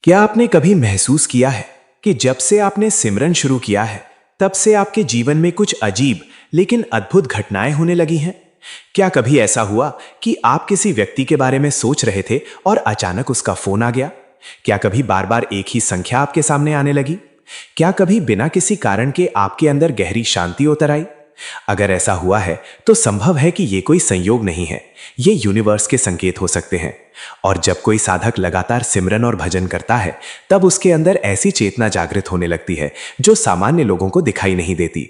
क्या आपने कभी महसूस किया है कि जब से आपने सिमरन शुरू किया है तब से आपके जीवन में कुछ अजीब लेकिन अद्भुत घटनाएं होने लगी हैं? क्या कभी ऐसा हुआ कि आप किसी व्यक्ति के बारे में सोच रहे थे और अचानक उसका फोन आ गया? क्या कभी बार बार एक ही संख्या आपके सामने आने लगी? क्या कभी बिना किसी कारण के आपके अंदर गहरी शांति उतर आई? अगर ऐसा हुआ है तो संभव है कि ये कोई संयोग नहीं है, ये यूनिवर्स के संकेत हो सकते हैं। और जब कोई साधक लगातार सिमरन और भजन करता है तब उसके अंदर ऐसी चेतना जागृत होने लगती है जो सामान्य लोगों को दिखाई नहीं देती।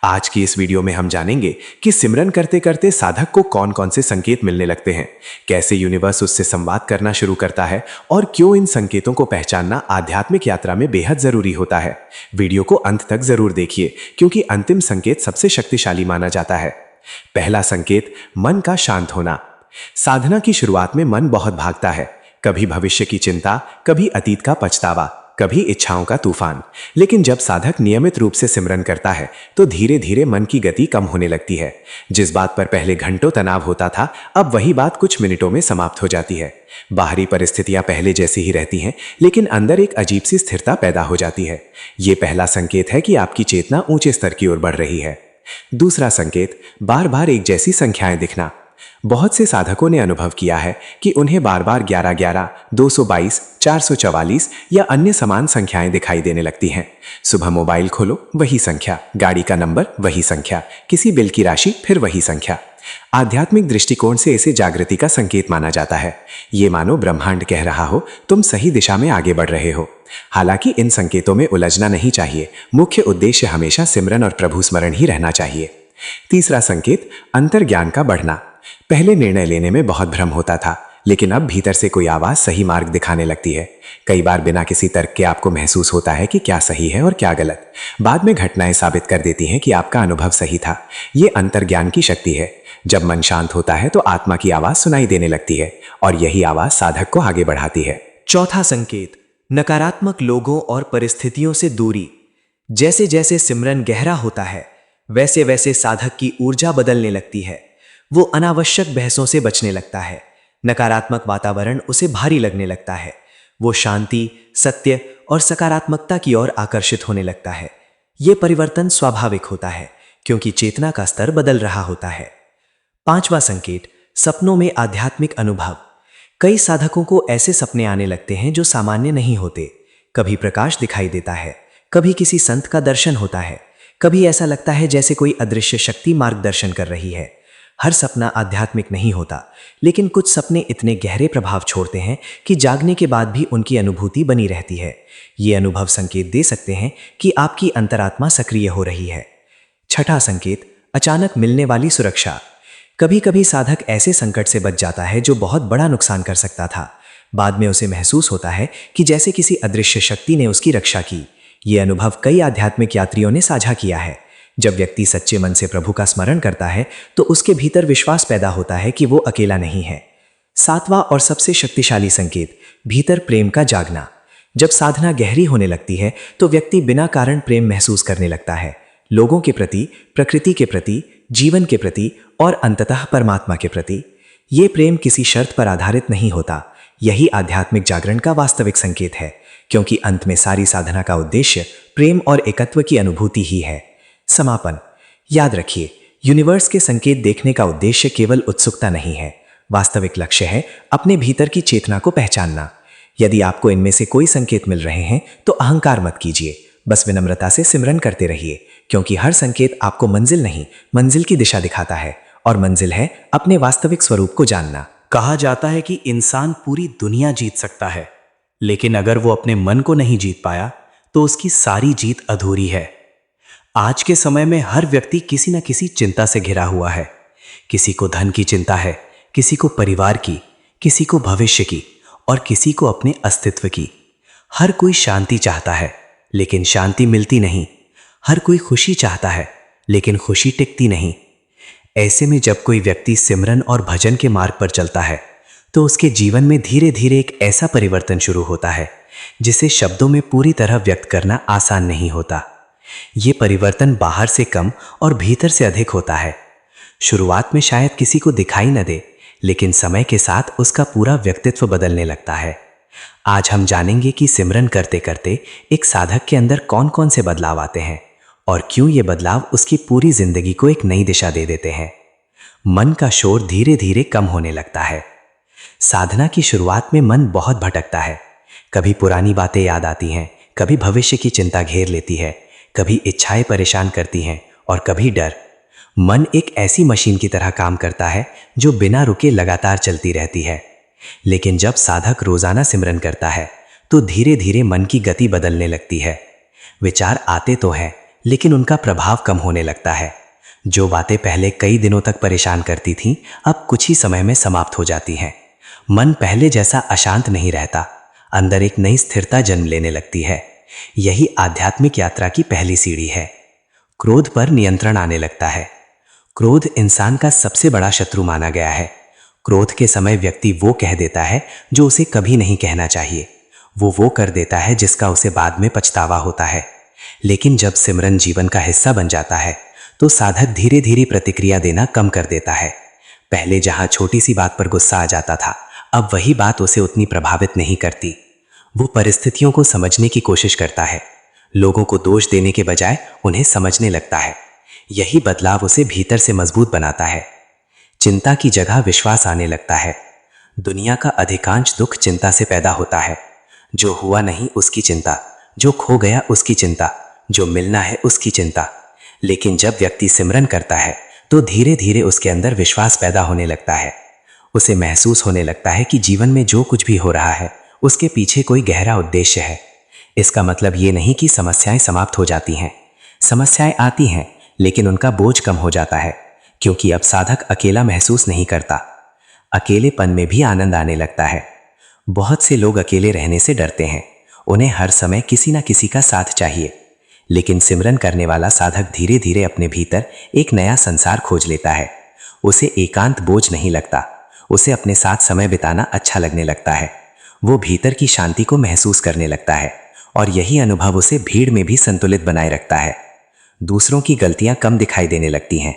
आज की इस वीडियो में हम जानेंगे कि सिमरन करते करते साधक को कौन कौन से संकेत मिलने लगते हैं, कैसे यूनिवर्स उससे संवाद करना शुरू करता है और क्यों इन संकेतों को पहचानना आध्यात्मिक यात्रा में बेहद जरूरी होता है। वीडियो को अंत तक जरूर देखिए क्योंकि अंतिम संकेत सबसे शक्तिशाली माना जाता है। पहला संकेत, मन का शांत होना। साधना की शुरुआत में मन बहुत भागता है, कभी भविष्य की चिंता, कभी अतीत का पछतावा, कभी इच्छाओं का तूफान। लेकिन जब साधक नियमित रूप से सिमरन करता है तो धीरे धीरे मन की गति कम होने लगती है। जिस बात पर पहले घंटों तनाव होता था अब वही बात कुछ मिनटों में समाप्त हो जाती है। बाहरी परिस्थितियां पहले जैसी ही रहती हैं लेकिन अंदर एक अजीब सी स्थिरता पैदा हो जाती है। ये पहला संकेत है कि आपकी चेतना ऊंचे स्तर की ओर बढ़ रही है। दूसरा संकेत, बार बार एक जैसी संख्याएं दिखना। बहुत से साधकों ने अनुभव किया है कि उन्हें बार बार 1111, 222, 444 या अन्य समान संख्याएं दिखाई देने लगती हैं। सुबह मोबाइल खोलो वही संख्या, गाड़ी का नंबर वही संख्या, किसी बिल की राशि फिर वही संख्या। आध्यात्मिक दृष्टिकोण से इसे जागृति का संकेत माना जाता है। ये मानो ब्रह्मांड कह रहा हो तुम सही दिशा में आगे बढ़ रहे हो। हालांकि इन संकेतों में उलझना नहीं चाहिए, मुख्य उद्देश्य हमेशा सिमरन और प्रभु स्मरण ही रहना चाहिए। तीसरा संकेत, अंतर्ज्ञान का बढ़ना। पहले निर्णय लेने में बहुत भ्रम होता था लेकिन अब भीतर से कोई आवाज सही मार्ग दिखाने लगती है। कई बार बिना किसी तर्क के आपको महसूस होता है कि क्या सही है और क्या गलत। बाद में घटनाएं साबित कर देती हैं कि आपका अनुभव सही था। ये अंतर्ज्ञान की शक्ति है। जब मन शांत होता है तो आत्मा की आवाज सुनाई देने लगती है और यही आवाज साधक को आगे बढ़ाती है। चौथा संकेत, नकारात्मक लोगों और परिस्थितियों से दूरी। जैसे जैसे सिमरन गहरा होता है वैसे वैसे साधक की ऊर्जा बदलने लगती है। वो अनावश्यक बहसों से बचने लगता है, नकारात्मक वातावरण उसे भारी लगने लगता है। वो शांति, सत्य और सकारात्मकता की ओर आकर्षित होने लगता है। ये परिवर्तन स्वाभाविक होता है क्योंकि चेतना का स्तर बदल रहा होता है। पांचवा संकेत, सपनों में आध्यात्मिक अनुभव। कई साधकों को ऐसे सपने आने लगते हैं जो सामान्य नहीं होते। कभी प्रकाश दिखाई देता है, कभी किसी संत का दर्शन होता है, कभी ऐसा लगता है जैसे कोई अदृश्य शक्ति मार्गदर्शन कर रही है। हर सपना आध्यात्मिक नहीं होता लेकिन कुछ सपने इतने गहरे प्रभाव छोड़ते हैं कि जागने के बाद भी उनकी अनुभूति बनी रहती है। ये अनुभव संकेत दे सकते हैं कि आपकी अंतरात्मा सक्रिय हो रही है। छठा संकेत, अचानक मिलने वाली सुरक्षा। कभी कभी साधक ऐसे संकट से बच जाता है जो बहुत बड़ा नुकसान कर सकता था। बाद में उसे महसूस होता है कि जैसे किसी अदृश्य शक्ति ने उसकी रक्षा की। ये अनुभव कई आध्यात्मिक यात्रियों ने साझा किया है। जब व्यक्ति सच्चे मन से प्रभु का स्मरण करता है तो उसके भीतर विश्वास पैदा होता है कि वो अकेला नहीं है। सातवां और सबसे शक्तिशाली संकेत, भीतर प्रेम का जागना। जब साधना गहरी होने लगती है तो व्यक्ति बिना कारण प्रेम महसूस करने लगता है, लोगों के प्रति, प्रकृति के प्रति, जीवन के प्रति और अंततः परमात्मा के प्रति। ये प्रेम किसी शर्त पर आधारित नहीं होता। यही आध्यात्मिक जागरण का वास्तविक संकेत है क्योंकि अंत में सारी साधना का उद्देश्य प्रेम और एकत्व की अनुभूति ही है। समापन, याद रखिए, यूनिवर्स के संकेत देखने का उद्देश्य केवल उत्सुकता नहीं है। वास्तविक लक्ष्य है अपने भीतर की चेतना को पहचानना। यदि आपको इनमें से कोई संकेत मिल रहे हैं तो अहंकार मत कीजिए, बस विनम्रता से सिमरन करते रहिए क्योंकि हर संकेत आपको मंजिल नहीं, मंजिल की दिशा दिखाता है और मंजिल है अपने वास्तविक स्वरूप को जानना। कहा जाता है कि इंसान पूरी दुनिया जीत सकता है लेकिन अगर वो अपने मन को नहीं जीत पाया तो उसकी सारी जीत अधूरी है। आज के समय में हर व्यक्ति किसी न किसी चिंता से घिरा हुआ है। किसी को धन की चिंता है, किसी को परिवार की, किसी को भविष्य की और किसी को अपने अस्तित्व की। हर कोई शांति चाहता है लेकिन शांति मिलती नहीं। हर कोई खुशी चाहता है लेकिन खुशी टिकती नहीं। ऐसे में जब कोई व्यक्ति सिमरन और भजन के मार्ग पर चलता है तो उसके जीवन में धीरे धीरे एक ऐसा परिवर्तन शुरू होता है जिसे शब्दों में पूरी तरह व्यक्त करना आसान नहीं होता। ये परिवर्तन बाहर से कम और भीतर से अधिक होता है। शुरुआत में शायद किसी को दिखाई न दे लेकिन समय के साथ उसका पूरा व्यक्तित्व बदलने लगता है। आज हम जानेंगे कि सिमरन करते करते एक साधक के अंदर कौन कौन से बदलाव आते हैं और क्यों ये बदलाव उसकी पूरी जिंदगी को एक नई दिशा दे देते हैं। मन का शोर धीरे धीरे कम होने लगता है। साधना की शुरुआत में मन बहुत भटकता है। कभी पुरानी बातें याद आती हैं, कभी भविष्य की चिंता घेर लेती है, कभी इच्छाएं परेशान करती हैं और कभी डर। मन एक ऐसी मशीन की तरह काम करता है जो बिना रुके लगातार चलती रहती है। लेकिन जब साधक रोजाना सिमरन करता है तो धीरे धीरे मन की गति बदलने लगती है। विचार आते तो हैं, लेकिन उनका प्रभाव कम होने लगता है। जो बातें पहले कई दिनों तक परेशान करती थीं, अब कुछ ही समय में समाप्त हो जाती हैं। मन पहले जैसा अशांत नहीं रहता, अंदर एक नई स्थिरता जन्म लेने लगती है। यही आध्यात्मिक यात्रा की पहली सीढ़ी है। क्रोध पर नियंत्रण आने लगता है। क्रोध इंसान का सबसे बड़ा शत्रु माना गया है। क्रोध के समय व्यक्ति वो कह देता है जो उसे कभी नहीं कहना चाहिए। वो कर देता है जिसका उसे बाद में पछतावा होता है। लेकिन जब सिमरन जीवन का हिस्सा बन जाता है तो साधक धीरे धीरे प्रतिक्रिया देना कम कर देता है। पहले जहां छोटी सी बात पर गुस्सा आ जाता था, अब वही बात उसे उतनी प्रभावित नहीं करती। वो परिस्थितियों को समझने की कोशिश करता है। लोगों को दोष देने के बजाय उन्हें समझने लगता है। यही बदलाव उसे भीतर से मजबूत बनाता है। चिंता की जगह विश्वास आने लगता है। दुनिया का अधिकांश दुख चिंता से पैदा होता है। जो हुआ नहीं उसकी चिंता, जो खो गया उसकी चिंता, जो मिलना है उसकी चिंता। लेकिन जब व्यक्ति सिमरन करता है तो धीरे धीरे उसके अंदर विश्वास पैदा होने लगता है। उसे महसूस होने लगता है कि जीवन में जो कुछ भी हो रहा है उसके पीछे कोई गहरा उद्देश्य है। इसका मतलब ये नहीं कि समस्याएं समाप्त हो जाती हैं। समस्याएं आती हैं, लेकिन उनका बोझ कम हो जाता है, क्योंकि अब साधक अकेला महसूस नहीं करता। अकेलेपन में भी आनंद आने लगता है। बहुत से लोग अकेले रहने से डरते हैं। उन्हें हर समय किसी न किसी का साथ चाहिए। लेकिन सिमरन करने वाला साधक धीरे धीरे अपने भीतर एक नया संसार खोज लेता है। उसे एकांत बोझ नहीं लगता। उसे अपने साथ समय बिताना अच्छा लगने लगता है। वो भीतर की शांति को महसूस करने लगता है और यही अनुभव उसे भीड़ में भी संतुलित बनाए रखता है। दूसरों की गलतियां कम दिखाई देने लगती हैं।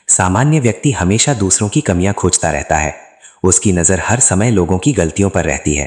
सामान्य व्यक्ति हमेशा दूसरों की कमियां खोजता रहता है। उसकी नज़र हर समय लोगों की गलतियों पर रहती है।